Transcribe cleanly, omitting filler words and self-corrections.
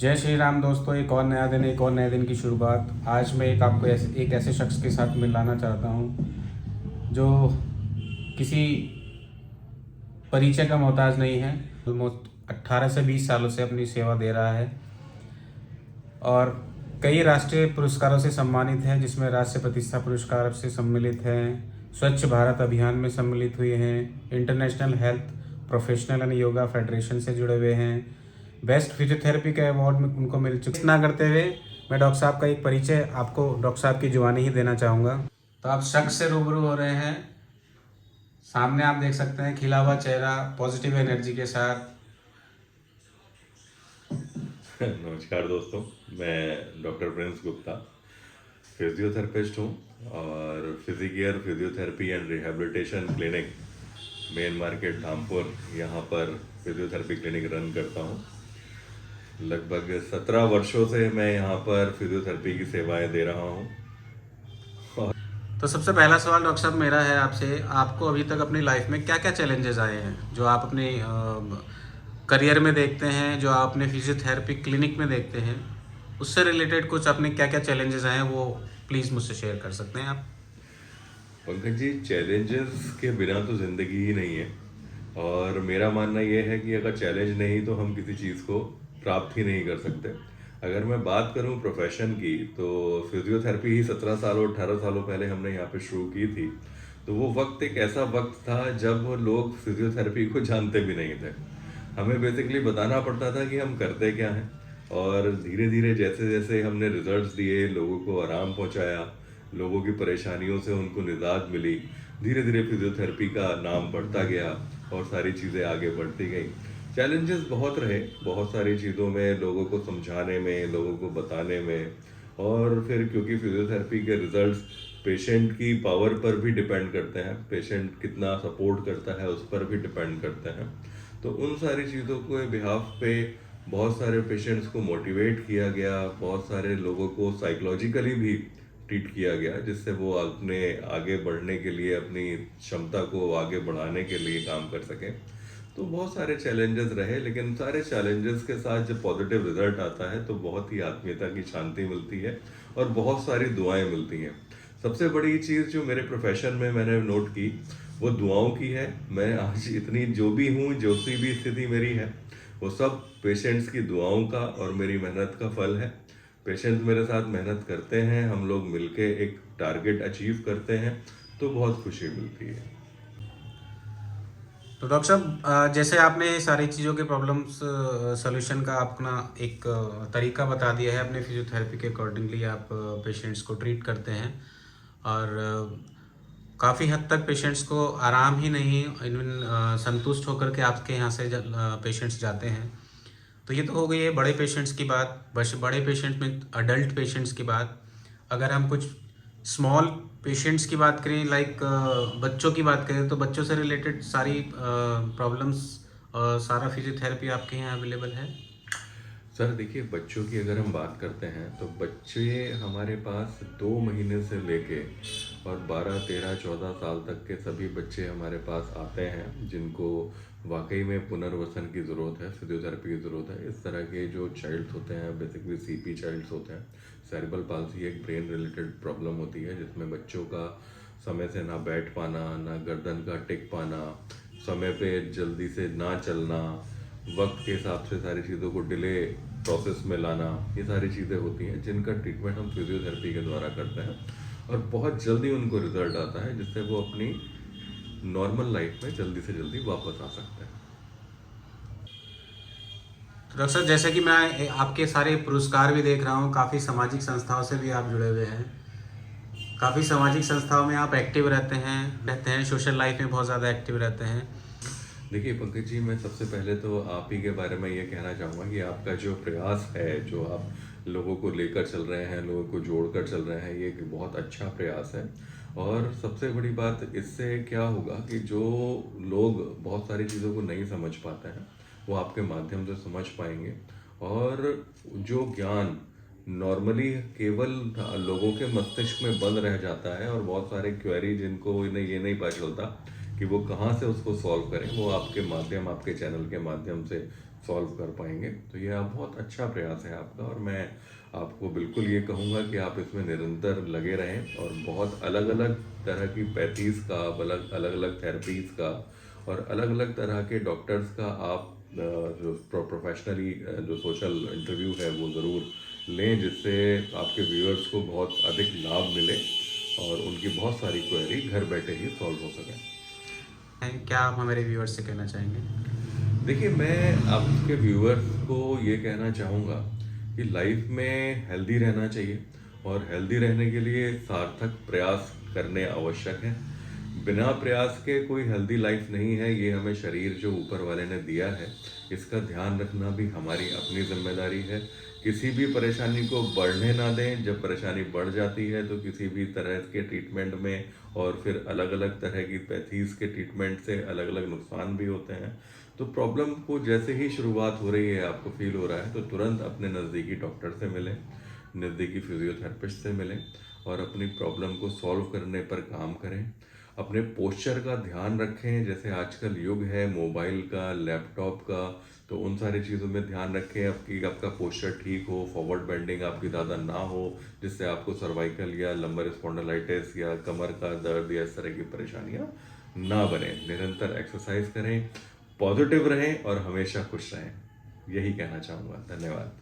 जय श्री राम दोस्तों। एक और नया दिन, एक और नए दिन की शुरुआत। आज मैं आपको एक ऐसे शख्स के साथ मिलाना चाहता हूँ जो किसी परिचय का मोहताज नहीं है। ऑलमोस्ट 18 से 20 सालों से अपनी सेवा दे रहा है और कई राष्ट्रीय पुरस्कारों से सम्मानित है, जिसमें राष्ट्रीय प्रतिष्ठा पुरस्कार से सम्मिलित हैं, स्वच्छ भारत अभियान में सम्मिलित हुए हैं, international health professional and yoga federation से जुड़े हुए हैं, बेस्ट फिजियोथेरेपी के अवार्ड में उनको मिल चुके। ना करते हुए मैं डॉक्टर साहब का एक परिचय आपको डॉक्टर साहब की जुबानी ही देना चाहूँगा। तो आप शख्स से रूबरू हो रहे हैं। सामने आप देख सकते हैं खिला हुआ चेहरा, पॉजिटिव एनर्जी के साथ। नमस्कार दोस्तों, मैं डॉक्टर प्रिंस गुप्ता फिजियोथेरेपिस्ट हूँ और Physicare physiotherapy and rehabilitation clinic main market Dhampur यहाँ पर फिजियोथेरेपी क्लिनिक रन करता हूँ। लगभग 17 वर्षों से मैं यहाँ पर फिजियोथेरेपी की सेवाएं दे रहा हूँ। तो सबसे पहला सवाल डॉक्टर साहब मेरा है आपसे, आपको अभी तक अपनी लाइफ में क्या क्या चैलेंजेस आए हैं जो आप अपने करियर में देखते हैं, जो आप अपने फिजियोथेरेपी क्लिनिक में देखते हैं, उससे रिलेटेड कुछ अपने क्या क्या चैलेंजेस आए हैं वो प्लीज़ मुझसे शेयर कर सकते हैं आप? पंकज जी, चैलेंजेस के बिना तो ज़िंदगी ही नहीं है और मेरा मानना यह है कि अगर चैलेंज नहीं तो हम किसी चीज़ को प्राप्त ही नहीं कर सकते। अगर मैं बात करूं प्रोफेशन की, तो फिजियोथेरेपी ही 17 सालों 18 सालों पहले हमने यहाँ पे शुरू की थी। तो वो वक्त एक ऐसा वक्त था जब लोग फिजियोथेरेपी को जानते भी नहीं थे। हमें बेसिकली बताना पड़ता था कि हम करते क्या हैं, और धीरे धीरे जैसे जैसे हमने रिजल्ट्स दिए, लोगों को आराम पहुंचाया, लोगों की परेशानियों से उनको निजात मिली, धीरे धीरे फिजियोथेरेपी का नाम बढ़ता गया और सारी चीज़ें आगे बढ़ती गई। चैलेंजेस बहुत रहे, बहुत सारी चीज़ों में, लोगों को समझाने में, लोगों को बताने में, और फिर क्योंकि फिजियोथेरेपी के रिजल्ट्स पेशेंट की पावर पर भी डिपेंड करते हैं, पेशेंट कितना सपोर्ट करता है उस पर भी डिपेंड करते हैं। तो उन सारी चीज़ों को बिहाफ पे बहुत सारे पेशेंट्स को मोटिवेट किया गया, बहुत सारे लोगों को साइकोलॉजिकली भी ट्रीट किया गया, जिससे वो अपने आगे बढ़ने के लिए, अपनी क्षमता को आगे बढ़ाने के लिए काम कर सकें। तो बहुत सारे चैलेंजेस रहे, लेकिन सारे चैलेंजेस के साथ जब पॉजिटिव रिजल्ट आता है तो बहुत ही आत्मीयता की शांति मिलती है और बहुत सारी दुआएं मिलती हैं। सबसे बड़ी चीज़ जो मेरे प्रोफेशन में मैंने नोट की वो दुआओं की है। मैं आज इतनी जो भी हूँ, जो सी भी स्थिति मेरी है, वो सब पेशेंट्स की दुआओं का और मेरी मेहनत का फल है। पेशेंट्स मेरे साथ मेहनत करते हैं, हम लोग मिलके एक टारगेट अचीव करते हैं, तो बहुत खुशी मिलती है। तो डॉक्टर साहब, जैसे आपने सारी चीज़ों के प्रॉब्लम्स सॉल्यूशन का अपना एक तरीका बता दिया है, अपने फिजियोथेरेपी के अकॉर्डिंगली आप पेशेंट्स को ट्रीट करते हैं और काफ़ी हद तक पेशेंट्स को आराम ही नहीं, इवन संतुष्ट होकर के आपके यहाँ से पेशेंट्स जाते हैं। तो ये तो हो गई है बड़े पेशेंट्स की बात, बस बड़े पेशेंट में अडल्ट पेशेंट्स की बात। अगर हम कुछ स्मॉल पेशेंट्स की बात करें, लाइक बच्चों की बात करें, तो बच्चों से रिलेटेड सारी प्रॉब्लम्स, सारा फिजियोथेरेपी आपके यहाँ अवेलेबल है? सर देखिए, बच्चों की अगर हम बात करते हैं तो बच्चे हमारे पास 2 महीने से लेके और 12 13 14 साल तक के सभी बच्चे हमारे पास आते हैं, जिनको वाकई में पुनर्वसन की ज़रूरत है, फिजियोथेरेपी की ज़रूरत है। इस तरह के जो चाइल्ड होते हैं, बेसिकली सीपी चाइल्ड्स होते हैं। सेरेब्रल पाल्सी एक ब्रेन रिलेटेड प्रॉब्लम होती है, जिसमें बच्चों का समय से ना बैठ पाना, ना गर्दन का टिक पाना, समय पे जल्दी से ना चलना, वक्त के हिसाब से सारी चीज़ों को डिले प्रोसेस में लाना, ये सारी चीज़ें होती हैं जिनका ट्रीटमेंट हम फिजियोथेरेपी के द्वारा करते हैं और बहुत जल्दी उनको रिजल्ट आता है, जिससे वो अपनी नॉर्मल लाइफ में जल्दी से जल्दी वापस आ सकते हैं। तो डॉक्टर साहब, जैसे कि मैं आपके सारे पुरस्कार भी देख रहा हूँ, काफ़ी सामाजिक संस्थाओं से भी आप जुड़े हुए हैं, काफ़ी सामाजिक संस्थाओं में आप एक्टिव रहते हैं, सोशल लाइफ में बहुत ज़्यादा एक्टिव रहते हैं। देखिए पंकज जी, मैं सबसे पहले तो आप ही के बारे में ये कहना चाहूँगा कि आपका जो प्रयास है, जो आप लोगों को लेकर चल रहे हैं, लोगों को जोड़कर चल रहे हैं, ये एक बहुत अच्छा प्रयास है। और सबसे बड़ी बात इससे क्या होगा कि जो लोग बहुत सारी चीज़ों को नहीं समझ पाते हैं, वो आपके माध्यम से समझ पाएंगे। और जो ज्ञान नॉर्मली केवल लोगों के मस्तिष्क में बंद रह जाता है, और बहुत सारे क्वेरी जिनको इन्हें ये नहीं पता चलता कि वो कहाँ से उसको सॉल्व करें, वो आपके माध्यम, आपके चैनल के माध्यम से सॉल्व कर पाएंगे। तो ये आप बहुत अच्छा प्रयास है आपका, और मैं आपको बिल्कुल ये कहूँगा कि आप इसमें निरंतर लगे रहें और बहुत अलग अलग तरह की पैथीज़ का, अलग अलग थेरेपीज़ का और अलग अलग तरह के डॉक्टर्स का आप जो प्रोफेशनली जो सोशल इंटरव्यू है वो ज़रूर लें, जिससे आपके व्यूअर्स को बहुत अधिक लाभ मिले और उनकी बहुत सारी क्वेरी घर बैठे ही सॉल्व हो सकें। क्या आप हमारे व्यूअर्स से कहना चाहेंगे? देखिए, मैं आपके व्यूअर्स को ये कहना चाहूँगा कि लाइफ में हेल्दी रहना चाहिए, और हेल्दी रहने के लिए सार्थक प्रयास करने आवश्यक हैं। बिना प्रयास के कोई हेल्दी लाइफ नहीं है। ये हमें शरीर जो ऊपर वाले ने दिया है, इसका ध्यान रखना भी हमारी अपनी जिम्मेदारी है। किसी भी परेशानी को बढ़ने ना दें। जब परेशानी बढ़ जाती है तो किसी भी तरह के ट्रीटमेंट में और फिर अलग अलग तरह की पैथीज़ के ट्रीटमेंट से अलग अलग नुकसान भी होते हैं। तो प्रॉब्लम को जैसे ही शुरुआत हो रही है, आपको फील हो रहा है, तो तुरंत अपने नज़दीकी डॉक्टर से मिलें, नज़दीकी फिजियोथेरेपिस्ट से मिलें और अपनी प्रॉब्लम को सॉल्व करने पर काम करें। अपने पोस्चर का ध्यान रखें। जैसे आजकल युग है मोबाइल का, लैपटॉप का, तो उन सारी चीज़ों में ध्यान रखें आपका पोस्चर ठीक हो, फॉरवर्ड बेंडिंग आपकी ज़्यादा ना हो, जिससे आपको सर्वाइकल या लंबर स्पॉन्डिलाइटिस या कमर का दर्द या इस तरह की परेशानियाँ ना बने। निरंतर एक्सरसाइज करें, पॉजिटिव रहें और हमेशा खुश रहें। यही कहना चाहूँगा। धन्यवाद।